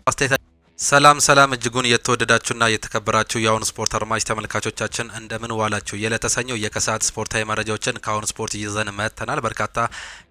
አስተያየታ ሰላም እጅጉን የተወደዳችሁና የተከበራችሁ የአሁን ስፖርት አድማጭ ተመልካቾቻችን እንደምን ዋላችሁ። የለተሰኘው የከሰዓት ስፖርታዊ መረጃዎችን ከአሁን ስፖርት ይዘን መጥተናል። በርካታ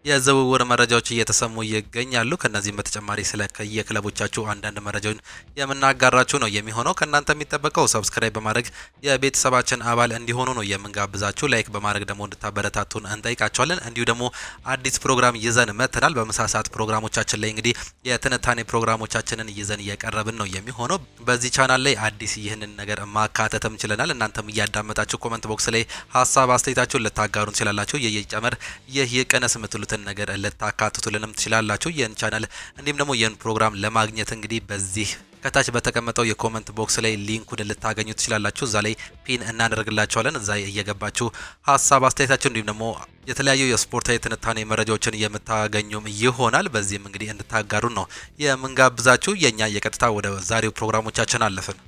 የዝውውር መረጃዎች እየተሰሙ ይገኛሉ። ከነዚህም በተጨማሪ ስለ የክለቦቻችሁ አንዳንድ መረጃውን የምናጋራችሁ ነው የሚሆነው። ከእናንተ የሚጠበቀው ሰብስክራይብ በማድረግ የቤተሰባችን አባል እንዲሆኑ ነው የምንጋብዛችሁ። ላይክ በማድረግ ደግሞ እንድታበረታቱን እንጠይቃቸዋለን። እንዲሁ ደግሞ አዲስ ፕሮግራም ይዘን መጥተናል። በምሳ ሰዓት ፕሮግራሞቻችን ላይ እንግዲህ የትንታኔ ፕሮግራሞቻችንን ይዘን እየቀረብን ነው የሚሆነው። በዚህ ቻናል ላይ አዲስ ይህንን ነገር ማካተትም ችለናል። እናንተም እያዳመጣችሁ ኮመንት ቦክስ ላይ ሀሳብ አስተያየታችሁን ልታጋሩን ትችላላችሁ። የየጨመር ይህ ይቀነስ የምትሉትን ነገር ልታካትቱልንም ትችላላችሁ። ይህን ቻናል እንዲሁም ደግሞ ይህን ፕሮግራም ለማግኘት እንግዲህ በዚህ ከታች በተቀመጠው የኮመንት ቦክስ ላይ ሊንኩን ልታገኙ ትችላላችሁ። እዛ ላይ ፒን እናደርግላችኋለን። እዛ እየገባችሁ ሀሳብ አስተያየታችሁ እንዲሁም ደግሞ የተለያዩ የስፖርታዊ ትንታኔ መረጃዎችን የምታገኙም ይሆናል። በዚህም እንግዲህ እንድታጋሩን ነው የምንጋብዛችሁ። የኛ የቀጥታ ወደ ዛሬው ፕሮግራሞቻችን አለፍን።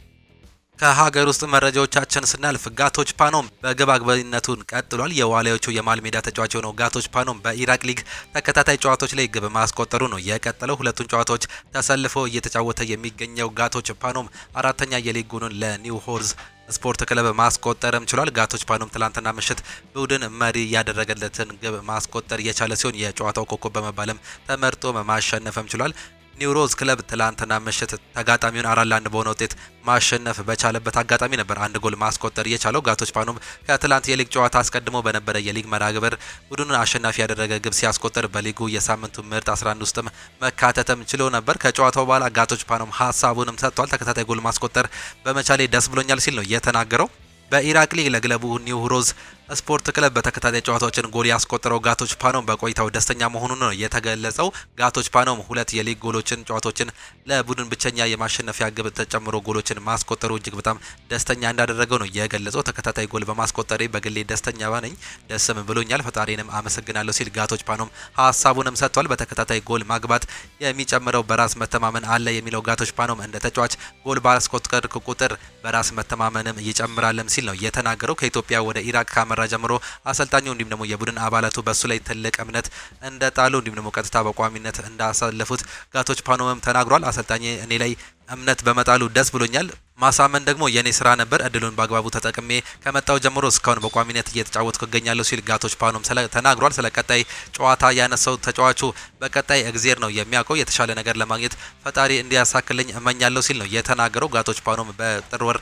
ከሀገር ውስጥ መረጃዎቻችን ስናልፍ ጋቶች ፓኖም በግብ አግቢነቱን ቀጥሏል። የዋሊያዎቹ የመሃል ሜዳ ተጫዋች የሆነው ጋቶች ፓኖም በኢራቅ ሊግ ተከታታይ ጨዋታዎች ላይ ግብ ማስቆጠሩ ነው የቀጠለው። ሁለቱን ጨዋታዎች ተሰልፎ እየተጫወተ የሚገኘው ጋቶች ፓኖም አራተኛ የሊግ ጎሉን ለኒው ሆርዝ ስፖርት ክለብ ማስቆጠርም ችሏል። ጋቶች ፓኖም ትላንትና ምሽት ቡድን መሪ ያደረገለትን ግብ ማስቆጠር የቻለ ሲሆን የጨዋታው ኮከብ በመባልም ተመርጦ ማሸነፍም ችሏል። ኒውሮዝ ክለብ ትላንትና ምሽት ተጋጣሚውን 4-1 በሆነ ውጤት ማሸነፍ በቻለበት አጋጣሚ ነበር አንድ ጎል ማስቆጠር የቻለው። ጋቶች ፓኖም ከትላንት የሊግ ጨዋታ አስቀድሞ በነበረ የሊግ መርሃ ግብር ቡድኑን አሸናፊ ያደረገ ግብ ሲያስቆጠር በሊጉ የሳምንቱ ምርጥ 11 ውስጥም መካተትም ችሎ ነበር። ከጨዋታው በኋላ ጋቶች ፓኖም ሀሳቡንም ሰጥቷል። ተከታታይ ጎል ማስቆጠር በመቻሌ ደስ ብሎኛል ሲል ነው የተናገረው። በኢራቅ ሊግ ለክለቡ ኒውሮዝ ስፖርት ክለብ በተከታታይ ጨዋታዎችን ጎል ያስቆጠረው ጋቶች ፓኖም በቆይታው ደስተኛ መሆኑን ነው የተገለጸው። ጋቶች ፓኖም ሁለት የሊግ ጎሎችን ጨዋታዎችን ለቡድን ብቸኛ የማሸነፊያ ግብ ተጨምሮ ጎሎችን ማስቆጠሩ እጅግ በጣም ደስተኛ እንዳደረገው ነው የገለጸው። ተከታታይ ጎል በማስቆጠሬ በግሌ ደስተኛ ነኝ፣ ደስም ብሎኛል፣ ፈጣሪንም አመሰግናለሁ ሲል ጋቶች ፓኖም ሀሳቡንም ሰጥቷል። በተከታታይ ጎል ማግባት የሚጨምረው በራስ መተማመን አለ የሚለው ጋቶች ፓኖም እንደ ተጫዋች ጎል ባስቆጠርክ ቁጥር በራስ መተማመንም ይጨምራልም ሲል ነው የተናገረው። ከኢትዮጵያ ወደ ኢራቅ ካመራ ጀምሮ አሰልጣኙ እንዲሁም ደግሞ የቡድን አባላቱ በሱ ላይ ትልቅ እምነት እንደጣሉ እንዲሁም ደግሞ ቀጥታ በቋሚነት እንዳሳለፉት ጋቶች ፓኖምም ተናግሯል። አሰልጣኝ እኔ ላይ እምነት በመጣሉ ደስ ብሎኛል። ማሳመን ደግሞ የኔ ስራ ነበር። እድሉን በአግባቡ ተጠቅሜ ከመጣው ጀምሮ እስካሁን በቋሚነት እየተጫወትኩ እገኛለሁ ሲል ጋቶች ፓኖም ተናግሯል። ስለ ቀጣይ ጨዋታ ያነሳው ተጫዋቹ በቀጣይ እግዜር ነው የሚያውቀው፣ የተሻለ ነገር ለማግኘት ፈጣሪ እንዲያሳክልኝ እመኛለሁ ሲል ነው የተናገረው። ጋቶች ፓኖም በጥር ወር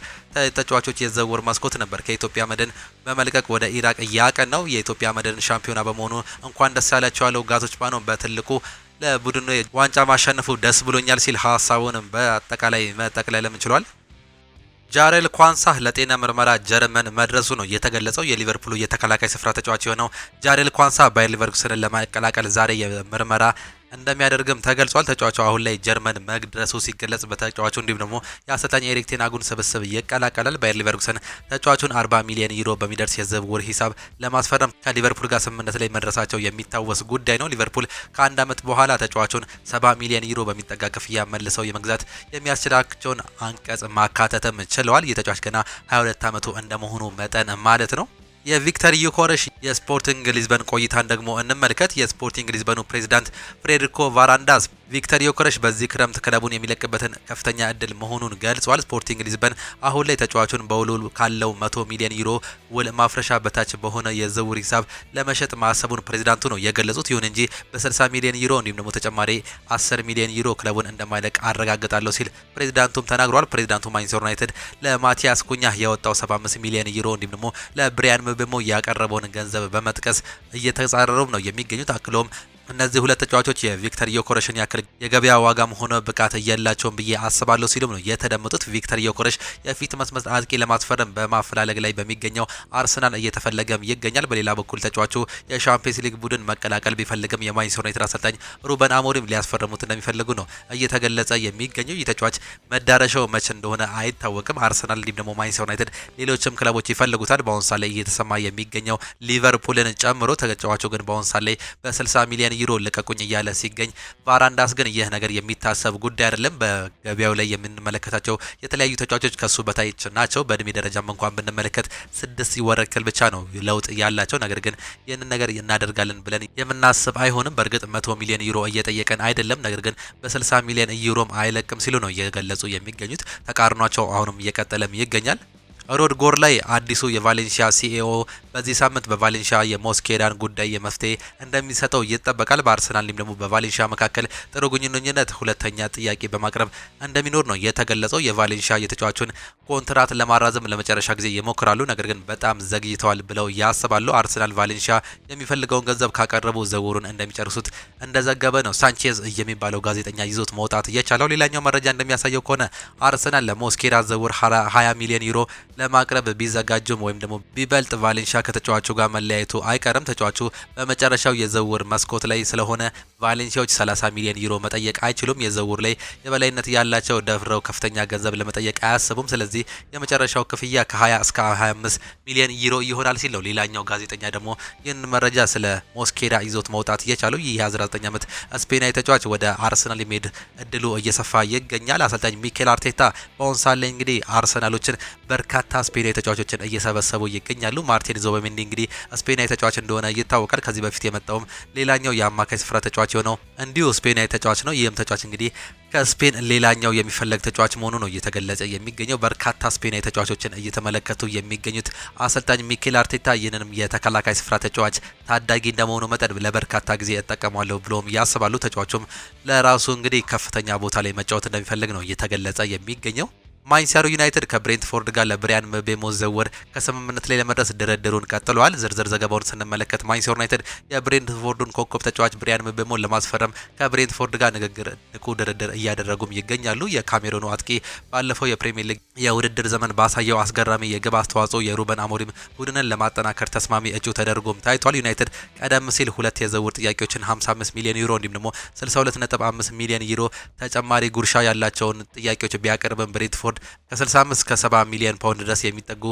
ተጫዋቾች የዝውውር መስኮት ነበር ከኢትዮጵያ መድን በመልቀቅ ወደ ኢራቅ ያቀናው። የኢትዮጵያ መድን ሻምፒዮና በመሆኑ እንኳን ደስ ያላቸው ያለው ጋቶች ፓኖም በትልቁ ለቡድኑ ዋንጫ ማሸነፉ ደስ ብሎኛል ሲል ሀሳቡንም በአጠቃላይ መጠቅለልም ችሏል። ጃሬል ኳንሳህ ለጤና ምርመራ ጀርመን መድረሱ ነው የተገለጸው። የሊቨርፑሉ የተከላካይ ስፍራ ተጫዋች የሆነው ጃሬል ኳንሳህ ባየር ሊቨርኩሰንን ለማቀላቀል ዛሬ የምርመራ እንደሚያደርግም ተገልጿል። ተጫዋቹ አሁን ላይ ጀርመን መድረሱ ሲገለጽ በተጫዋቹ እንዲሁም ደግሞ የአሰልጣኝ ኤሪክ ቴን ሃግን ስብስብ ይቀላቀላል። ባየር ሊቨርኩሰን ተጫዋቹን 40 ሚሊዮን ዩሮ በሚደርስ የዝውውር ሂሳብ ለማስፈረም ከሊቨርፑል ጋር ስምምነት ላይ መድረሳቸው የሚታወስ ጉዳይ ነው። ሊቨርፑል ከአንድ ዓመት በኋላ ተጫዋቹን 70 ሚሊዮን ዩሮ በሚጠጋ ክፍያ መልሰው የመግዛት የሚያስችላቸውን አንቀጽ ማካተትም ችለዋል። ይህ ተጫዋች ገና 22 ዓመቱ እንደመሆኑ መጠን ማለት ነው። የቪክተር ዮከረስ የስፖርቲንግ ሊዝበን ቆይታን ደግሞ እንመልከት። የስፖርቲንግ ሊዝበኑ ፕሬዚዳንት ፍሬድሪኮ ቫራንዳስ ቪክተር ዮከረስ በዚህ ክረምት ክለቡን የሚለቅበትን ከፍተኛ እድል መሆኑን ገልጿል። ስፖርቲንግ ሊዝበን አሁን ላይ ተጫዋቹን በውሉ ካለው 100 ሚሊዮን ዩሮ ውል ማፍረሻ በታች በሆነ የዝውውር ሂሳብ ለመሸጥ ማሰቡን ፕሬዚዳንቱ ነው የገለጹት። ይሁን እንጂ በ60 ሚሊዮን ዩሮ እንዲሁም ደግሞ ተጨማሪ 10 ሚሊዮን ዩሮ ክለቡን እንደማይለቅ አረጋግጣለሁ ሲል ፕሬዚዳንቱም ተናግሯል። ፕሬዚዳንቱ ማንቸስተር ዩናይትድ ለማቲያስ ኩኛ ያወጣው 75 ሚሊዮን ዩሮ እንዲሁም ደግሞ ለብሪያን ምቤሞ ያቀረበውን ገንዘብ በመጥቀስ እየተጻረሩ ነው የሚገኙት። አክሎም እነዚህ ሁለት ተጫዋቾች የቪክተር ዮከረስን ያክል የገበያ ዋጋም ሆነ ብቃት የላቸውም ብዬ አስባለሁ ሲሉም ነው የተደመጡት። ቪክተር ዮከረስ የፊት መስመር አጥቂ ለማስፈረም በማፈላለግ ላይ በሚገኘው አርሰናል እየተፈለገም ይገኛል። በሌላ በኩል ተጫዋቹ የሻምፒየንስ ሊግ ቡድን መቀላቀል ቢፈልግም የማንቸስተር ዩናይትድ አሰልጣኝ ሩበን አሞሪም ሊያስፈርሙት እንደሚፈልጉ ነው እየተገለጸ የሚገኘው። ይህ ተጫዋች መዳረሻው መቼ እንደሆነ አይታወቅም። አርሰናል እንዲሁም ደግሞ ማንቸስተር ዩናይትድ ሌሎችም ክለቦች ይፈልጉታል። በአሁኑ ሰዓት ላይ እየተሰማ የሚገኘው ሊቨርፑልን ጨምሮ ተጫዋቹ ግን በአሁኑ ሰዓት ላይ በ60 ሚሊዮን ቀይሮ ልቀቁኝ እያለ ሲገኝ፣ ቫራንዳስ ግን ይህ ነገር የሚታሰብ ጉዳይ አይደለም። በገበያው ላይ የምንመለከታቸው የተለያዩ ተጫዋቾች ከሱ በታች ናቸው። በእድሜ ደረጃም እንኳን ብንመለከት 6 ወር ያክል ብቻ ነው ለውጥ ያላቸው። ነገር ግን ይህንን ነገር እናደርጋለን ብለን የምናስብ አይሆንም። በእርግጥ 100 ሚሊዮን ዩሮ እየጠየቀን አይደለም። ነገር ግን በ60 ሚሊዮን ዩሮም አይለቅም ሲሉ ነው እየገለጹ የሚገኙት። ተቃርኗቸው አሁንም እየቀጠለም ይገኛል። ሮድ ጎር ላይ አዲሱ የቫሌንሺያ ሲኢኦ በዚህ ሳምንት በቫሌንሺያ የሞስኬራን ጉዳይ የመፍትሄ እንደሚሰጠው ይጠበቃል። በአርሰናል ደግሞ በቫሌንሺያ መካከል ጥሩ ግንኙነት ሁለተኛ ጥያቄ በማቅረብ እንደሚኖር ነው የተገለጸው። የቫሌንሺያ የተጫዋቹን ኮንትራት ለማራዘም ለመጨረሻ ጊዜ ይሞክራሉ፣ ነገር ግን በጣም ዘግይተዋል ብለው ያስባሉ። አርሰናል ቫሌንሺያ የሚፈልገውን ገንዘብ ካቀረቡ ዝውውሩን እንደሚጨርሱት እንደዘገበ ነው ሳንቼዝ የሚባለው ጋዜጠኛ ይዞት መውጣት የቻለው። ሌላኛው መረጃ እንደሚያሳየው ከሆነ አርሰናል ለሞስኬራ ዝውውር 20 ሚሊዮን ዩሮ ለማቅረብ ቢዘጋጁም ወይም ደግሞ ቢበልጥ ቫሌንሺያ ከተጫዋቹ ጋር መለያየቱ አይቀርም። ተጫዋቹ በመጨረሻው የዝውውር መስኮት ላይ ስለሆነ ቫሌንሺያዎች 30 ሚሊዮን ዩሮ መጠየቅ አይችሉም። የዝውውር ላይ የበላይነት ያላቸው ደፍረው ከፍተኛ ገንዘብ ለመጠየቅ አያስቡም። ስለዚህ የመጨረሻው ክፍያ ከ20 እስከ 25 ሚሊዮን ዩሮ ይሆናል ሲል ነው ሌላኛው ጋዜጠኛ ደግሞ ይህን መረጃ ስለ ሞስኬራ ይዞት መውጣት እየቻለው። ይህ 19 ዓመት ስፔናዊ ተጫዋች ወደ አርሰናል የሚሄድ እድሉ እየሰፋ ይገኛል። አሰልጣኝ ሚኬል አርቴታ በአሁን ሰዓት ላይ እንግዲህ አርሰናሎችን በርካታ ስፔናዊ ተጫዋቾችን እየሰበሰቡ ይገኛሉ። ማርቲን ዙቢሜንዲ እንግዲህ ስፔናዊ ተጫዋች እንደሆነ ይታወቃል። ከዚህ በፊት የመጣውም ሌላኛው የአማካይ ስፍራ ተጫዋች የሆነው እንዲሁ ስፔናዊ ተጫዋች ነው። ይህም ተጫዋች እንግዲህ ከስፔን ሌላኛው የሚፈለግ ተጫዋች መሆኑ ነው እየተገለጸ የሚገኘው። በርካታ ስፔናዊ ተጫዋቾችን እየተመለከቱ የሚገኙት አሰልጣኝ ሚኬል አርቴታ ይህንንም የተከላካይ ስፍራ ተጫዋች ታዳጊ እንደመሆኑ መጠን ለበርካታ ጊዜ እጠቀማለሁ ብሎም ያስባሉ። ተጫዋቹም ለራሱ እንግዲህ ከፍተኛ ቦታ ላይ መጫወት እንደሚፈልግ ነው እየተገለጸ የሚገኘው። ማንቸስተር ዩናይትድ ከብሬንትፎርድ ጋር ለብሪያን ምቤሞ ዝውውር ከስምምነት ላይ ለመድረስ ድርድሩን ቀጥሏል። ዝርዝር ዘገባውን ስንመለከት ማንቸስተር ዩናይትድ የብሬንትፎርዱን ኮከብ ተጫዋች ብሪያን ምቤሞን ለማስፈረም ከብሬንትፎርድ ጋር ንቁ ድርድር እያደረጉም ይገኛሉ። የካሜሮኑ አጥቂ ባለፈው የፕሪሚየር ሊግ የውድድር ዘመን ባሳየው አስገራሚ የግብ አስተዋጽኦ የሩበን አሞሪም ቡድንን ለማጠናከር ተስማሚ እጩ ተደርጎም ታይቷል። ዩናይትድ ቀደም ሲል ሁለት የዝውውር ጥያቄዎችን 55 ሚሊዮን ዩሮ እንዲሁም ደግሞ 62.5 ሚሊዮን ዩሮ ተጨማሪ ጉርሻ ያላቸውን ጥያቄዎች ቢያቀርብም ብሬንትፎርድ ከ65 እስከ 70 ሚሊዮን ፓውንድ ድረስ የሚጠጉ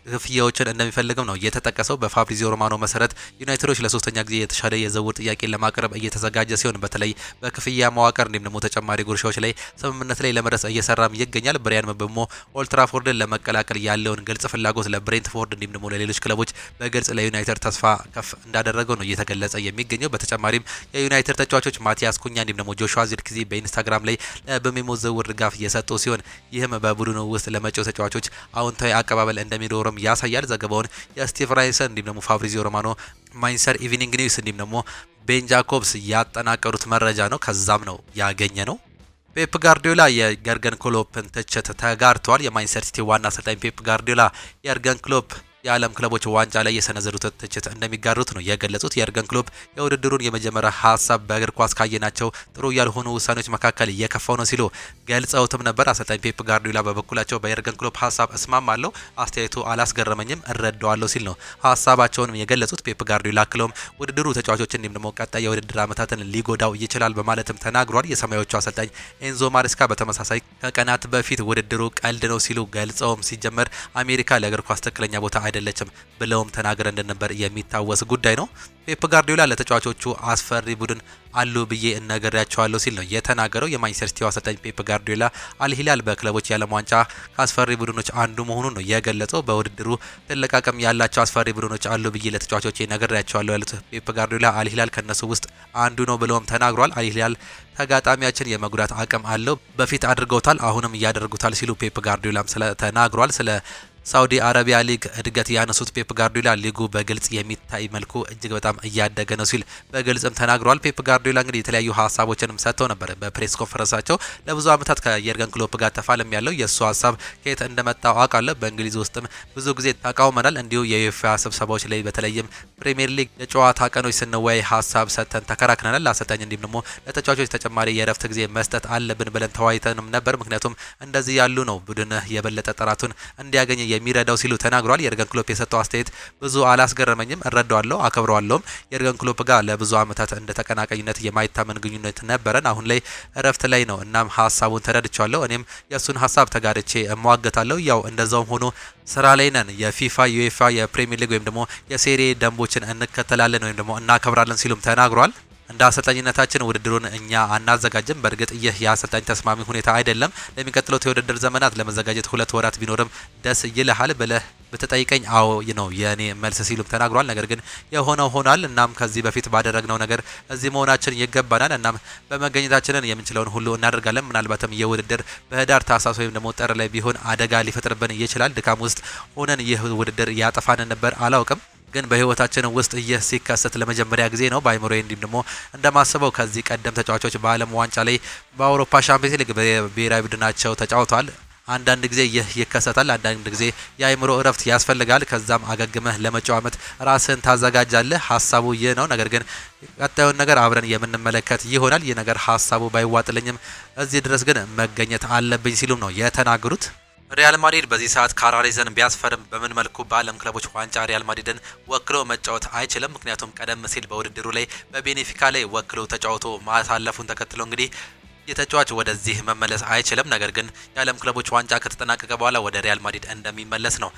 ክፍያዎችን እንደሚፈልግም ነው የተጠቀሰው። በፋብሪዚዮ ሮማኖ መሰረት ዩናይትዶች ለሶስተኛ ጊዜ የተሻለ የዝውውር ጥያቄን ለማቅረብ እየተዘጋጀ ሲሆን በተለይ በክፍያ መዋቅር እንዲሁም ደግሞ ተጨማሪ ጉርሻዎች ላይ ስምምነት ላይ ለመድረስ እየሰራም ይገኛል። ብሪያን ምቤሞ ኦልትራፎርድን ለመቀላቀል ያለውን ግልጽ ፍላጎት ለብሬንትፎርድ እንዲሁም ደግሞ ለሌሎች ክለቦች በግልጽ ለዩናይትድ ተስፋ ከፍ እንዳደረገው ነው እየተገለጸ የሚገኘው። በተጨማሪም የዩናይትድ ተጫዋቾች ማቲያስ ኩኛ እንዲሁም ደግሞ ጆሹዋ ዚርክዚ በኢንስታግራም ላይ ለምቤሞ ዝውውር ድጋፍ እየሰጡ ሲሆን ይህም በቡድኑ ውስጥ ለመጪው ተጫዋቾች አዎንታዊ አቀባበል እንደሚኖርም ያሳያል። ዘገባውን የስቲቭ ራይሰን እንዲሁም ደግሞ ፋብሪዚዮ ሮማኖ፣ ማንቸስተር ኢቭኒንግ ኒውስ እንዲሁም ደግሞ ቤን ጃኮብስ ያጠናቀሩት መረጃ ነው። ከዛም ነው ያገኘ ነው። ፔፕ ጋርዲዮላ የየርገን ክሎፕን ትችት ተጋርተዋል። የማንቸስተር ሲቲ ዋና አሰልጣኝ ፔፕ ጋርዲዮላ የርገን ክሎፕ የዓለም ክለቦች ዋንጫ ላይ የሰነዘሩት ትችት እንደሚጋሩት ነው የገለጹት። የርገን ክሎፕ የውድድሩን የመጀመሪያ ሀሳብ በእግር ኳስ ካየናቸው ጥሩ ያልሆኑ ውሳኔዎች መካከል እየከፋው ነው ሲሉ ገልጸውትም ነበር። አሰልጣኝ ፔፕ ጋርዲዮላ በበኩላቸው በየርገን ክሎፕ ሀሳብ እስማማለሁ፣ አስተያየቱ አላስገረመኝም፣ እረዳዋለሁ ሲል ነው ሀሳባቸውንም የገለጹት። ፔፕ ጋርዲዮላ አክለውም ውድድሩ ተጫዋቾችን እንዲሁም ደግሞ ቀጣይ የውድድር ዓመታትን ሊጎዳው ይችላል በማለትም ተናግሯል። የሰማያዊዎቹ አሰልጣኝ ኤንዞ ማሬስካ በተመሳሳይ ከቀናት በፊት ውድድሩ ቀልድ ነው ሲሉ ገልጸውም ሲጀመር አሜሪካ ለእግር ኳስ ትክክለኛ ቦታ አይደለችም ብለውም ተናግረ እንደነበር የሚታወስ ጉዳይ ነው። ፔፕ ጋርዲዮላ ለተጫዋቾቹ አስፈሪ ቡድን አሉ ብዬ እነገራቸዋለሁ ሲል ነው የተናገረው። የማንቸስተር ሲቲ አሰልጣኝ ፔፕ ጋርዲዮላ አልሂላል በክለቦች የዓለም ዋንጫ ከአስፈሪ ቡድኖች አንዱ መሆኑን ነው የገለጸው። በውድድሩ ትልቅ አቅም ያላቸው አስፈሪ ቡድኖች አሉ ብዬ ለተጫዋቾች እነገራቸዋለሁ ያሉት ፔፕ ጋርዲዮላ አልሂላል ከነሱ ውስጥ አንዱ ነው ብለውም ተናግሯል። አልሂላል ተጋጣሚያችን የመጉዳት አቅም አለው፣ በፊት አድርገውታል፣ አሁንም እያደረጉታል ሲሉ ፔፕ ጋርዲዮላም ተናግሯል። ስለ ሳውዲ አረቢያ ሊግ እድገት ያነሱት ፔፕ ጋርዲዮላ ሊጉ በግልጽ የሚታይ መልኩ እጅግ በጣም እያደገ ነው ሲል በግልጽም ተናግሯል። ፔፕ ጋርዲዮላ እንግዲህ የተለያዩ ሀሳቦችንም ሰጥተው ነበር በፕሬስ ኮንፈረንሳቸው። ለብዙ ዓመታት ከየርገን ክሎፕ ጋር ተፋለም ያለው የእሱ ሀሳብ ከየት እንደመጣው አውቃለሁ። በእንግሊዝ ውስጥም ብዙ ጊዜ ተቃውመናል። እንዲሁ የዩኤፋ ስብሰባዎች ላይ በተለይም ፕሪሚየር ሊግ የጨዋታ ቀኖች ስንወያይ ሀሳብ ሰጥተን ተከራክረናል። ለአሰልጣኝ እንዲሁም ደግሞ ለተጫዋቾች ተጨማሪ የእረፍት ጊዜ መስጠት አለብን ብለን ተወያይተንም ነበር። ምክንያቱም እንደዚህ ያሉ ነው ቡድን የበለጠ ጥራቱን እንዲያገኝ የሚረዳው ሲሉ ተናግሯል። የርገን ክሎፕ የሰጠው አስተያየት ብዙ አላስገረመኝም፣ እረዳዋለሁ፣ አከብረዋለሁም። የርገን ክሎፕ ጋር ለብዙ ዓመታት እንደ ተቀናቃኝነት የማይታመን ግንኙነት ነበረን። አሁን ላይ እረፍት ላይ ነው። እናም ሀሳቡን ተረድቻለሁ። እኔም የእሱን ሀሳብ ተጋርቼ እሟገታለሁ። ያው እንደዛውም ሆኖ ስራ ላይ ነን። የፊፋ ዩኤፋ የፕሪሚየር ሊግ ወይም ደግሞ የሴሪ ደንቦችን እንከተላለን ወይም ደግሞ እናከብራለን ሲሉም ተናግሯል። እንደ አሰልጣኝነታችን ውድድሩን እኛ አናዘጋጅም። በእርግጥ ይህ የአሰልጣኝ ተስማሚ ሁኔታ አይደለም። ለሚቀጥሉት የውድድር ዘመናት ለመዘጋጀት 2 ወራት ቢኖርም ደስ ይልሃል ብለህ ብትጠይቀኝ አዎ ነው የኔ መልስ ሲሉም ተናግሯል። ነገር ግን የሆነው ሆኗል። እናም ከዚህ በፊት ባደረግነው ነገር እዚህ መሆናችን ይገባናል። እናም በመገኘታችንን የምንችለውን ሁሉ እናደርጋለን። ምናልባትም የውድድር በህዳር ታህሳስ ወይም ደግሞ ጥር ላይ ቢሆን አደጋ ሊፈጥርብን ይችላል። ድካም ውስጥ ሆነን ይህ ውድድር ያጠፋን ነበር አላውቅም። ግን በህይወታችን ውስጥ ይህ ሲከሰት ለመጀመሪያ ጊዜ ነው። በአይምሮዬ እንዲም ደግሞ እንደማስበው ከዚህ ቀደም ተጫዋቾች በዓለም ዋንጫ ላይ በአውሮፓ ሻምፒዮንስ ሊግ በብሔራዊ ቡድናቸው ተጫውተዋል። አንዳንድ ጊዜ ይህ ይከሰታል። አንዳንድ ጊዜ የአይምሮ እረፍት ያስፈልጋል። ከዛም አገግመህ ለመጪው ዓመት ራስን ታዘጋጃለህ። ሀሳቡ ይህ ነው። ነገር ግን ቀጣዩን ነገር አብረን የምንመለከት ይሆናል። ይህ ነገር ሀሳቡ ባይዋጥልኝም እዚህ ድረስ ግን መገኘት አለብኝ ሲሉም ነው የተናገሩት። ሪያል ማድሪድ በዚህ ሰዓት ካራሪዘን ቢያስፈርም በምን መልኩ በዓለም ክለቦች ዋንጫ ሪያል ማድሪድን ወክሎ መጫወት አይችልም። ምክንያቱም ቀደም ሲል በውድድሩ ላይ በቤኔፊካ ላይ ወክሎ ተጫውቶ ማሳለፉን ተከትሎ እንግዲህ የተጫዋች ወደዚህ መመለስ አይችልም። ነገር ግን የዓለም ክለቦች ዋንጫ ከተጠናቀቀ በኋላ ወደ ሪያል ማድሪድ እንደሚመለስ ነው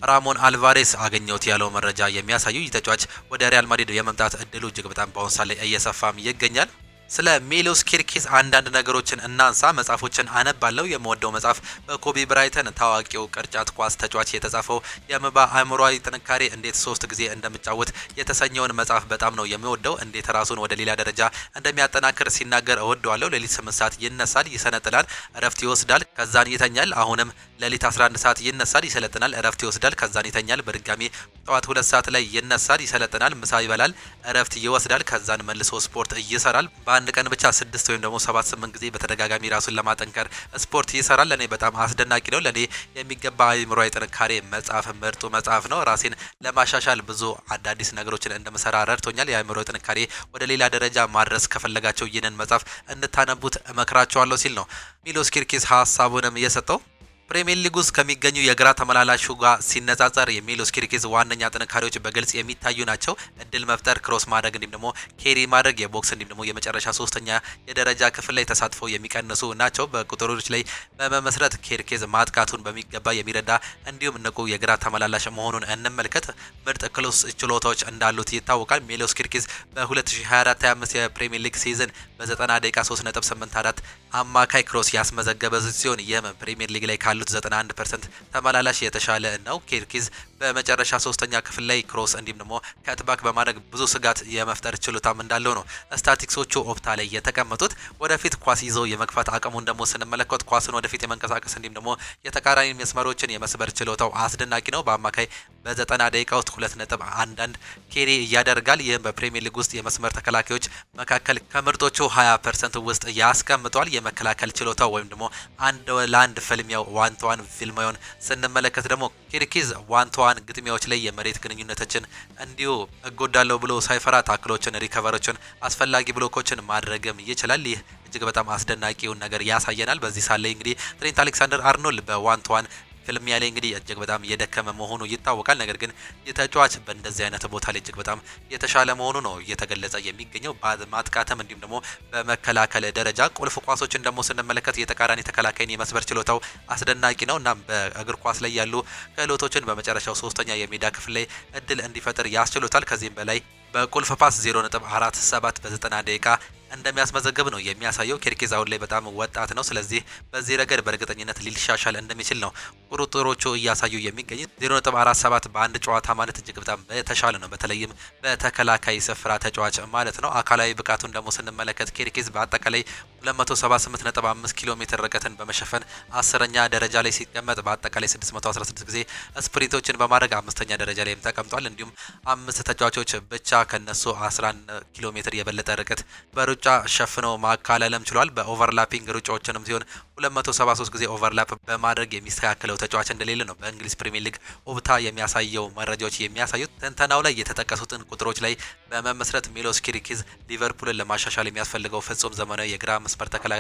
ራሞን አልቫሬስ አገኘሁት ያለው መረጃ የሚያሳዩ። የተጫዋች ወደ ሪያል ማድሪድ የመምጣት እድሉ እጅግ በጣም በአሁኑ ሰዓት ላይ እየሰፋም ይገኛል። ስለ ሚሎስ ኪርኪዝ አንዳንድ ነገሮችን እናንሳ። መጽሐፎችን አነባለሁ። የምወደው መጽሐፍ በኮቢ ብራይተን ታዋቂው ቅርጫት ኳስ ተጫዋች የተጻፈው የምባ አእምሯዊ ጥንካሬ እንዴት 3 ጊዜ እንደሚጫወት የተሰኘውን መጽሐፍ በጣም ነው የሚወደው። እንዴት ራሱን ወደ ሌላ ደረጃ እንደሚያጠናክር ሲናገር እወደዋለሁ። ሌሊት 8 ሰዓት ይነሳል፣ ይሰነጥላል፣ እረፍት ይወስዳል፣ ከዛን ይተኛል። አሁንም ሌሊት 11 ሰዓት ይነሳል፣ ይሰለጥናል፣ እረፍት ይወስዳል፣ ከዛን ይተኛል። በድጋሚ ጠዋት 2 ሰዓት ላይ ይነሳል፣ ይሰለጥናል፣ ምሳ ይበላል፣ እረፍት ይወስዳል፣ ከዛን መልሶ ስፖርት ይሰራል። በአንድ ቀን ብቻ 6 ወይም ደግሞ 7-8 ጊዜ በተደጋጋሚ ራሱን ለማጠንከር ስፖርት ይሰራል። ለኔ በጣም አስደናቂ ነው። ለኔ የሚገባ አእምሯዊ ጥንካሬ መጽሐፍ ምርጡ መጽሐፍ ነው። ራሴን ለማሻሻል ብዙ አዳዲስ ነገሮችን እንደምሰራ ረድቶኛል። የአእምሯዊ ጥንካሬ ወደ ሌላ ደረጃ ማድረስ ከፈለጋቸው ይህንን መጽሐፍ እንድታነቡት እመክራቸዋለሁ ሲል ነው ሚሎስ ኪርኪዝ ሀሳቡንም የሰጠው። ፕሪሚየር ሊግ ውስጥ ከሚገኙ የግራ ተመላላሹ ጋር ሲነጻጸር የሚሎስ ኪርኪዝ ዋነኛ ጥንካሬዎች በግልጽ የሚታዩ ናቸው። እድል መፍጠር፣ ክሮስ ማድረግ እንዲሁም ደግሞ ኬሪ ማድረግ፣ የቦክስ እንዲሁም ደግሞ የመጨረሻ 3ኛ የደረጃ ክፍል ላይ ተሳትፎ የሚቀንሱ ናቸው። በቁጥሮች ላይ በመመስረት ኪርኪዝ ማጥቃቱን በሚገባ የሚረዳ እንዲሁም ንቁ የግራ ተመላላሽ መሆኑን እንመልከት። ምርጥ ክሎስ ችሎታዎች እንዳሉት ይታወቃል። ሚሎስ ኪርኪዝ በ2024/25 የፕሪሚየር ሊግ ሲዝን በ90 ደቂቃ 3.84 አማካይ ክሮስ ያስመዘገበ ሲሆን ይህም ፕሪሚየር ሊግ ላይ ካሉት 91% ተመላላሽ የተሻለ ነው። ኪርኪዝ በመጨረሻ 3ኛ ክፍል ላይ ክሮስ እንዲሁም ደግሞ ከትባክ በማድረግ ብዙ ስጋት የመፍጠር ችሎታም እንዳለው ነው ስታቲክሶቹ ኦፕታ ላይ የተቀመጡት። ወደፊት ኳስ ይዞ የመግፋት አቅሙን ደግሞ ስንመለከት ኳስን ወደፊት የመንቀሳቀስ እንዲሁም ደግሞ የተቃራኒ መስመሮችን የመስበር ችሎታው አስደናቂ ነው። በአማካይ በ90 ደቂቃ ውስጥ 2.11 ኬሪ ያደርጋል። ይህም በፕሪሚየር ሊግ ውስጥ የመስመር ተከላካዮች መካከል ከምርጦቹ 20% ውስጥ ያስቀምጧል። የመከላከል ችሎታው ወይም ደግሞ አንድ ለአንድ ፍልሚያው ዋን ቱ ዋን ፊልማውን ስንመለከት ደግሞ ኪርኪዝ ዋን ቱ ዋን ግጥሚያዎች ላይ የመሬት ግንኙነቶችን እንዲሁ እጎዳለሁ ብሎ ሳይፈራ ታክሎችን፣ ሪከቨሮችን፣ አስፈላጊ ብሎኮችን ማድረግም ይችላል። ይህ እጅግ በጣም አስደናቂውን ነገር ያሳየናል። በዚህ ሳለ እንግዲህ ትሬንት አሌክሳንደር አርኖልድ በዋን ቱ ዋን ፍልሚያ ላይ እንግዲህ እጅግ በጣም እየደከመ መሆኑ ይታወቃል። ነገር ግን የተጫዋች በእንደዚህ አይነት ቦታ ላይ እጅግ በጣም የተሻለ መሆኑ ነው እየተገለጸ የሚገኘው። በማጥቃትም እንዲሁም ደግሞ በመከላከል ደረጃ ቁልፍ ኳሶችን ደግሞ ስንመለከት የተቃራኒ ተከላካይን የመስበር ችሎታው አስደናቂ ነው። እናም በእግር ኳስ ላይ ያሉ ክህሎቶችን በመጨረሻው 3ኛ የሜዳ ክፍል ላይ እድል እንዲፈጥር ያስችሉታል። ከዚህም በላይ በቁልፍ ፓስ 0.47 በ90 ደቂቃ እንደሚያስመዘግብ ነው የሚያሳየው። ኪርኪዝ አሁን ላይ በጣም ወጣት ነው። ስለዚህ በዚህ ረገድ በእርግጠኝነት ሊሻሻል እንደሚችል ነው ቁጥሮቹ እያሳዩ የሚገኙት። 0.47 በአንድ ጨዋታ ማለት እጅግ በጣም የተሻለ ነው፣ በተለይም በተከላካይ ስፍራ ተጫዋች ማለት ነው። አካላዊ ብቃቱን ደግሞ ስንመለከት ኪርኪዝ በአጠቃላይ 278.5 ኪሎ ሜትር ርቀትን በመሸፈን 10ኛ ደረጃ ላይ ሲቀመጥ በአጠቃላይ 616 ጊዜ ስፕሪንቶችን በማድረግ 5ኛ ደረጃ ላይም ተቀምጧል። እንዲሁም 5 ተጫዋቾች ብቻ ከነሱ 11 ኪሎ ሜትር የበለጠ ርቀት በሩጫ ሸፍኖ ማካለልም ችሏል። በኦቨርላፒንግ ሩጫዎችንም ሲሆን 273 ጊዜ ኦቨርላፕ በማድረግ የሚስተካከለው ተጫዋች እንደሌለ ነው በእንግሊዝ ፕሪሚየር ሊግ ኦፕታ የሚያሳየው መረጃዎች የሚያሳዩት። ትንተናው ላይ የተጠቀሱትን ቁጥሮች ላይ በመመስረት ሚሎስ ኪርኪዝ ሊቨርፑልን ለማሻሻል የሚያስፈልገው ፍጹም ዘመናዊ የግራ መስመር ተከላካይ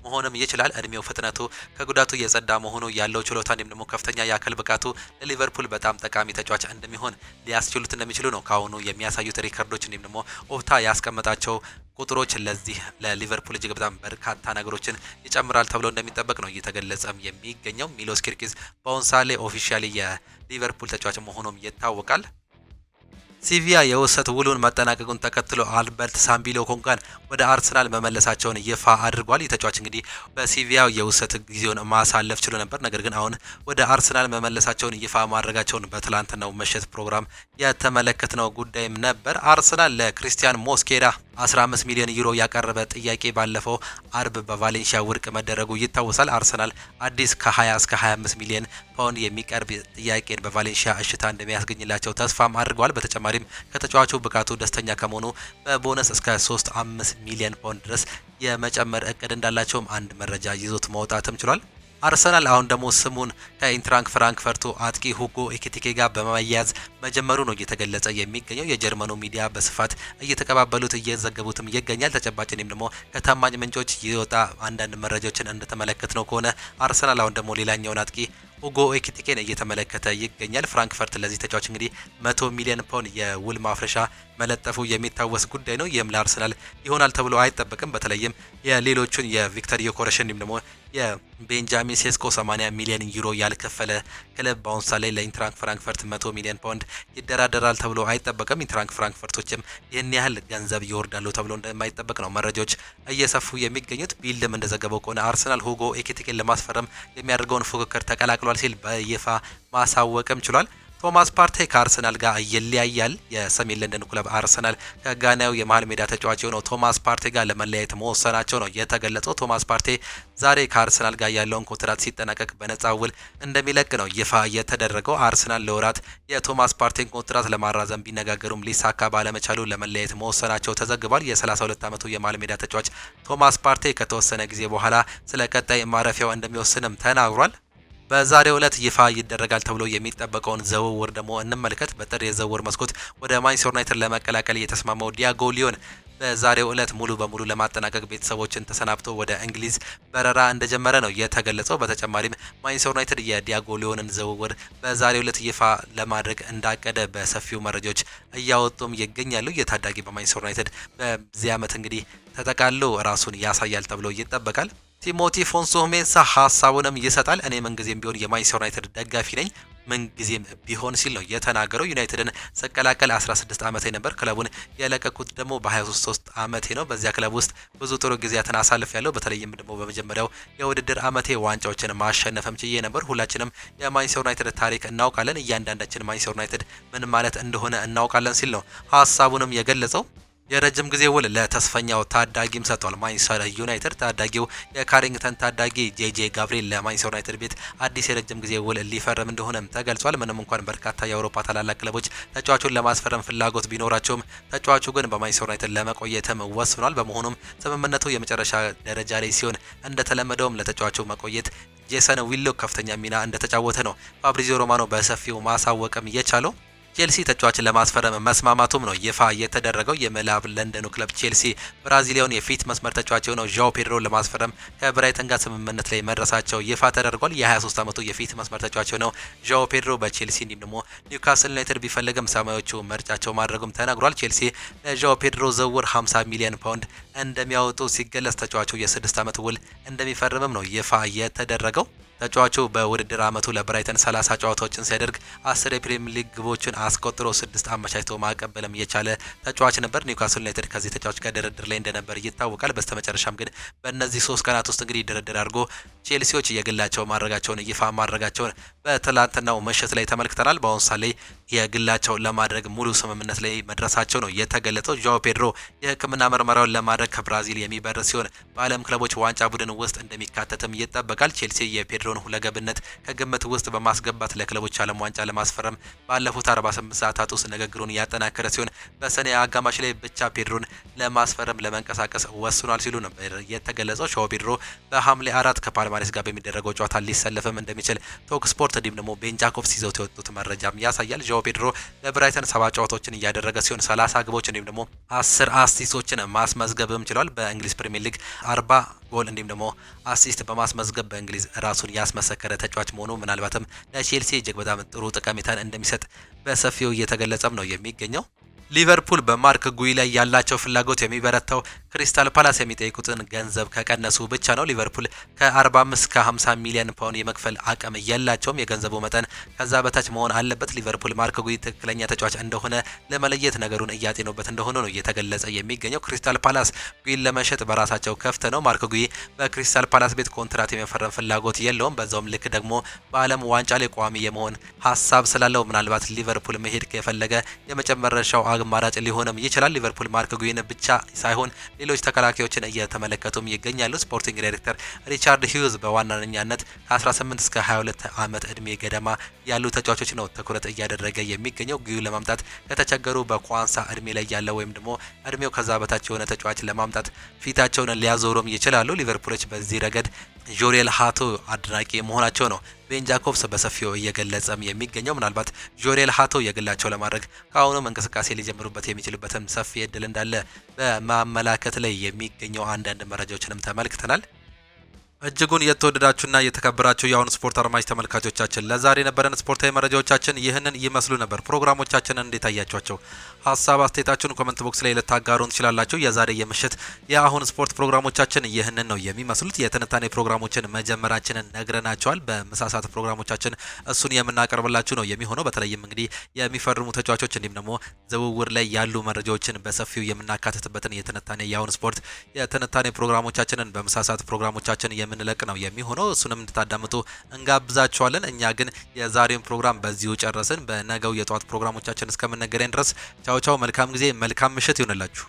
መሆንም ይችላል። እድሜው፣ ፍጥነቱ፣ ከጉዳቱ የጸዳ መሆኑ፣ ያለው ችሎታ እንዲሁም ደግሞ ከፍተኛ የአካል ብቃቱ ለሊቨርፑል በጣም ጠቃሚ ተጫዋች እንደሚሆን ሊያስችሉት እንደሚችሉ ነው ካሁኑ የሚያሳዩት ሪከርዶች እንዲሁም ደግሞ ኦፕታ ያስቀመጣቸው ቁጥሮች ለዚህ ለሊቨርፑል እጅግ በጣም በርካታ ነገሮችን ይጨምራል ተብሎ እንደሚጠበቅ ነው እየተገለጸም የሚገኘው። ሚሎስ ኪርኪዝ በአሁን ሰዓት ላይ ኦፊሻሊ የሊቨርፑል ተጫዋች መሆኑም ይታወቃል። ሲቪያ የውሰት ውሉን መጠናቀቁን ተከትሎ አልበርት ሳምቢሎ ኮንጋን ወደ አርሰናል መመለሳቸውን ይፋ አድርጓል። የተጫዋች እንግዲህ በሲቪያ የውሰት ጊዜውን ማሳለፍ ችሎ ነበር። ነገር ግን አሁን ወደ አርሰናል መመለሳቸውን ይፋ ማድረጋቸውን በትላንትናው ምሽት ፕሮግራም የተመለከትነው ጉዳይም ነበር። አርሰናል ለክሪስቲያን ሞስኬራ 15 ሚሊዮን ዩሮ ያቀረበ ጥያቄ ባለፈው አርብ በቫሌንሺያ ውድቅ መደረጉ ይታወሳል። አርሰናል አዲስ ከ20 እስከ 25 ሚሊዮን ፓውንድ የሚቀርብ ጥያቄን በቫሌንሺያ እሽታ እንደሚያስገኝላቸው ተስፋም አድርገዋል። በተጨማሪም ከተጫዋቹ ብቃቱ ደስተኛ ከመሆኑ በቦነስ እስከ 3-5 ሚሊዮን ፓውንድ ድረስ የመጨመር እቅድ እንዳላቸውም አንድ መረጃ ይዞት መውጣትም ችሏል። አርሰናል አሁን ደግሞ ስሙን ከኢንትራንክ ፍራንክፈርቱ አጥቂ ሁጎ ኤኪቲኬ ጋር በመያዝ መጀመሩ ነው እየተገለጸ የሚገኘው። የጀርመኑ ሚዲያ በስፋት እየተቀባበሉት እየዘገቡትም ይገኛል። ተጨባጭ እኔም ደግሞ ከታማኝ ምንጮች የወጣ አንዳንድ መረጃዎችን እንደተመለከት ነው ከሆነ አርሰናል አሁን ደግሞ ሌላኛውን አጥቂ ሁጎ ኤኪቲኬን እየተመለከተ ይገኛል። ፍራንክፈርት ለዚህ ተጫዋች እንግዲህ 100 ሚሊዮን ፓውንድ የውል ማፍረሻ መለጠፉ የሚታወስ ጉዳይ ነው። ይህም ለአርሰናል ይሆናል ተብሎ አይጠበቅም። በተለይም የሌሎቹን የቪክተር ዮኮሬሽን እንዲሁም ደግሞ የቤንጃሚን ሴስኮ 80 ሚሊዮን ዩሮ ያልከፈለ ክለብ በአሁኑ ሰዓት ላይ ለኢንትራንክ ፍራንክፈርት 100 ሚሊዮን ፓውንድ ይደራደራል ተብሎ አይጠበቅም። ኢንትራንክ ፍራንክፈርቶችም ይህን ያህል ገንዘብ ይወርዳሉ ተብሎ እንደማይጠበቅ ነው መረጃዎች እየሰፉ የሚገኙት። ቢልድም እንደዘገበው ከሆነ አርሰናል ሁጎ ኤኪቲኬን ለማስፈረም የሚያደርገውን ፉክክር ተቀላቅሏል ሲል በይፋ ማሳወቅም ችሏል። ቶማስ ፓርቴ ከአርሰናል ጋር ይለያያል። የሰሜን ለንደን ክለብ አርሰናል ከጋናዊው የመሃል ሜዳ ተጫዋች የሆነው ቶማስ ፓርቴ ጋር ለመለያየት መወሰናቸው ነው የተገለጸው። ቶማስ ፓርቴ ዛሬ ከአርሰናል ጋር ያለውን ኮንትራት ሲጠናቀቅ በነጻ ውል እንደሚለቅ ነው ይፋ የተደረገው። አርሰናል ለወራት የቶማስ ፓርቴን ኮንትራት ለማራዘም ቢነጋገሩም ሊሳካ ባለመቻሉ ለመለያየት መወሰናቸው ተዘግቧል። የ32 ዓመቱ የመሃል ሜዳ ተጫዋች ቶማስ ፓርቴ ከተወሰነ ጊዜ በኋላ ስለ ቀጣይ ማረፊያው እንደሚወስንም ተናግሯል። በዛሬው ዕለት ይፋ ይደረጋል ተብሎ የሚጠበቀውን ዝውውር ደግሞ እንመልከት። በጥር የዝውውር መስኮት ወደ ማንቸስተር ዩናይትድ ለመቀላቀል የተስማማው ዲያጎ ሊዮን በዛሬው ዕለት ሙሉ በሙሉ ለማጠናቀቅ ቤተሰቦችን ተሰናብቶ ወደ እንግሊዝ በረራ እንደጀመረ ነው የተገለጸው። በተጨማሪም ማንቸስተር ዩናይትድ የዲያጎ ሊዮንን ዝውውር በዛሬው ዕለት ይፋ ለማድረግ እንዳቀደ በሰፊው መረጃዎች እያወጡም ይገኛሉ። የታዳጊ በማንቸስተር ዩናይትድ በዚህ ዓመት እንግዲህ ተጠቃሎ ራሱን ያሳያል ተብሎ ይጠበቃል። ቲሞቲ ፎንሱ ሜንሳ ሀሳቡንም ይሰጣል። እኔ ምንጊዜም ቢሆን የማንቸስተር ዩናይትድ ደጋፊ ነኝ ምንጊዜም ቢሆን ሲል ነው የተናገረው። ዩናይትድን ስቀላቀል 16 ዓመቴ ነበር። ክለቡን የለቀኩት ደግሞ በ23 ዓመቴ ነው። በዚያ ክለብ ውስጥ ብዙ ጥሩ ጊዜያትን አሳልፍ ያለው በተለይም ደግሞ በመጀመሪያው የውድድር ዓመቴ ዋንጫዎችን ማሸነፍም ችዬ ነበር። ሁላችንም የማንቸስተር ዩናይትድ ታሪክ እናውቃለን። እያንዳንዳችን ማንቸስተር ዩናይትድ ምን ማለት እንደሆነ እናውቃለን ሲል ነው ሀሳቡንም የገለጸው። የረጅም ጊዜ ውል ለተስፈኛው ታዳጊም ሰጥቷል ማንቸስተር ዩናይትድ። ታዳጊው የካሪንግተን ታዳጊ ጄጄ ጋብሪኤል ለማንቸስተር ዩናይትድ ቤት አዲስ የረጅም ጊዜ ውል ሊፈርም እንደሆነም ተገልጿል። ምንም እንኳን በርካታ የአውሮፓ ታላላቅ ክለቦች ተጫዋቹን ለማስፈረም ፍላጎት ቢኖራቸውም ተጫዋቹ ግን በማንቸስተር ዩናይትድ ለመቆየትም ወስኗል። በመሆኑም ስምምነቱ የመጨረሻ ደረጃ ላይ ሲሆን እንደተለመደውም ለተጫዋቹ መቆየት ጄሰን ዊሎክ ከፍተኛ ሚና እንደተጫወተ ነው ፋብሪዚዮ ሮማኖ በሰፊው ማሳወቅም የቻለው። ቼልሲ ተጫዋችን ለማስፈረም መስማማቱም ነው ይፋ የተደረገው። የምዕራብ ለንደኑ ክለብ ቼልሲ ብራዚሊያውን የፊት መስመር ተጫዋች የሆነው ዣኦ ፔድሮን ለማስፈረም ከብራይተን ጋር ስምምነት ላይ መድረሳቸው ይፋ ተደርጓል። የ23 ዓመቱ የፊት መስመር ተጫዋች የሆነው ዣኦ ፔድሮ በቼልሲ እንዲሁም ደግሞ ኒውካስል ዩናይትድ ቢፈልግም ሰማዮቹ ምርጫቸው ማድረጉም ተነግሯል። ቼልሲ ለዣኦ ፔድሮ ዝውውር 50 ሚሊዮን ፓውንድ እንደሚያወጡ ሲገለጽ ተጫዋቹ የ6 ዓመት ውል እንደሚፈርምም ነው ይፋ የተደረገው። ተጫዋቹ በውድድር ዓመቱ ለብራይተን 30 ጨዋታዎችን ሲያደርግ 10 የፕሪሚየር ሊግ ግቦችን አስቆጥሮ 6 አመቻችቶ ማቀበልም የቻለ ተጫዋች ነበር። ኒውካስል ዩናይትድ ከዚህ ተጫዋች ጋር ድርድር ላይ እንደነበር ይታወቃል። በስተመጨረሻም ግን በእነዚህ 3 ቀናት ውስጥ እንግዲህ ድርድር አድርጎ ቼልሲዎች የግላቸው ማድረጋቸውን ይፋ ማድረጋቸውን በትላንትናው ምሽት ላይ ተመልክተናል። በአሁኑ ሰዓት ላይ የግላቸው ለማድረግ ሙሉ ስምምነት ላይ መድረሳቸው ነው የተገለጸው። ዣኦ ፔድሮ የሕክምና ምርመራውን ለማድረግ ከብራዚል የሚበር ሲሆን በዓለም ክለቦች ዋንጫ ቡድን ውስጥ እንደሚካተትም ይጠበቃል። ቼልሲ የፔድሮን ሁለገብነት ከግምት ውስጥ በማስገባት ለክለቦች ዓለም ዋንጫ ለማስፈረም ባለፉት 48 ሰዓታት ውስጥ ንግግሩን ያጠናከረ ሲሆን በሰኔ አጋማሽ ላይ ብቻ ፔድሮን ለማስፈረም ለመንቀሳቀስ ወስኗል ሲሉ ነበር የተገለጸው። ዣኦ ፔድሮ በሐምሌ 4 ከፓልማሬስ ጋር በሚደረገው ጨዋታ ሊሰለፍም እንደሚችል ቶክ ስፖርት እንዲሁም ደግሞ ቤን ጃኮብስ ይዘውት የወጡት መረጃም ያሳያል። ዣኦ ፔድሮ ለብራይተን 7 ጨዋታዎችን እያደረገ ሲሆን 30 ግቦች እንዲሁም ደግሞ 10 አሲስቶችን ማስመዝገብም ችሏል። በእንግሊዝ ፕሪሚየር ሊግ 40 ጎል እንዲሁም ደግሞ አሲስት በማስመዝገብ በእንግሊዝ ራሱን ያስመሰከረ ተጫዋች መሆኑ ምናልባትም ለቼልሲ እጅግ በጣም ጥሩ ጠቀሜታን እንደሚሰጥ በሰፊው እየተገለጸም ነው የሚገኘው። ሊቨርፑል በማርክ ጉይ ላይ ያላቸው ፍላጎት የሚበረታው ክሪስታል ፓላስ የሚጠይቁትን ገንዘብ ከቀነሱ ብቻ ነው። ሊቨርፑል ከ45 እስከ 50 ሚሊዮን ፓውንድ የመክፈል አቅም የላቸውም። የገንዘቡ መጠን ከዛ በታች መሆን አለበት። ሊቨርፑል ማርክ ጉሂ ትክክለኛ ተጫዋች እንደሆነ ለመለየት ነገሩን እያጤኑበት እንደሆነ ነው እየተገለጸ የሚገኘው። ክሪስታል ፓላስ ጉሂን ለመሸጥ በራሳቸው ከፍተ ነው። ማርክ ጉሂ በክሪስታል ፓላስ ቤት ኮንትራት የመፈረም ፍላጎት የለውም። በዛውም ልክ ደግሞ በዓለም ዋንጫ ላይ ቋሚ የመሆን ሀሳብ ስላለው ምናልባት ሊቨርፑል መሄድ ከፈለገ የመጨረሻው አማራጭ ሊሆንም ይችላል። ሊቨርፑል ማርክ ጉሂን ብቻ ሳይሆን ሌሎች ተከላካዮችን እየተመለከቱም ይገኛሉ። ስፖርቲንግ ዳይሬክተር ሪቻርድ ሂውዝ በዋናኛነት ከ18 እስከ 22 ዓመት እድሜ ገደማ ያሉ ተጫዋቾች ነው ትኩረት እያደረገ የሚገኘው። ጉሂን ለማምጣት ከተቸገሩ በኳንሳ እድሜ ላይ ያለ ወይም ደግሞ እድሜው ከዛ በታች የሆነ ተጫዋች ለማምጣት ፊታቸውን ሊያዞሩም ይችላሉ። ሊቨርፑሎች በዚህ ረገድ ጆሬል ሃቶ አድናቂ መሆናቸው ነው ቤን ጃኮብስ በሰፊው እየገለጸም የሚገኘው። ምናልባት ጆሬል ሃቶ የግላቸው ለማድረግ ከአሁኑም እንቅስቃሴ ሊጀምሩበት የሚችሉበትም ሰፊ እድል እንዳለ በማመላከት ላይ የሚገኘው አንዳንድ መረጃዎችንም ተመልክተናል። እጅጉን የተወደዳችሁና የተከበራችሁ የአሁን ስፖርት አድማጭ ተመልካቾቻችን ለዛሬ የነበረን ስፖርታዊ መረጃዎቻችን ይህንን ይመስሉ ነበር። ፕሮግራሞቻችንን እንዴት አያችኋቸው? ሀሳብ አስተያየታችሁን ኮሜንት ቦክስ ላይ ልታጋሩን ትችላላችሁ። የዛሬ የምሽት የአሁን ስፖርት ፕሮግራሞቻችን ይህንን ነው የሚመስሉት። የትንታኔ ፕሮግራሞችን መጀመራችንን ነግረናቸዋል። በምሳሳት ፕሮግራሞቻችን እሱን የምናቀርብላችሁ ነው የሚሆነው። በተለይም እንግዲህ የሚፈርሙ ተጫዋቾች እንዲሁም ደግሞ ዝውውር ላይ ያሉ መረጃዎችን በሰፊው የምናካትትበትን የትንታኔ የአሁን ስፖርት የትንታኔ ፕሮግራሞቻችንን በምሳሳት ፕሮግራሞቻችን የምንለቅ ነው የሚሆነው። እሱንም እንድታዳምጡ እንጋብዛችኋለን። እኛ ግን የዛሬውን ፕሮግራም በዚሁ ጨረስን። በነገው የጠዋት ፕሮግራሞቻችን እስከምንገናኝ ድረስ ቻው ቻው። መልካም ጊዜ፣ መልካም ምሽት ይሆንላችሁ።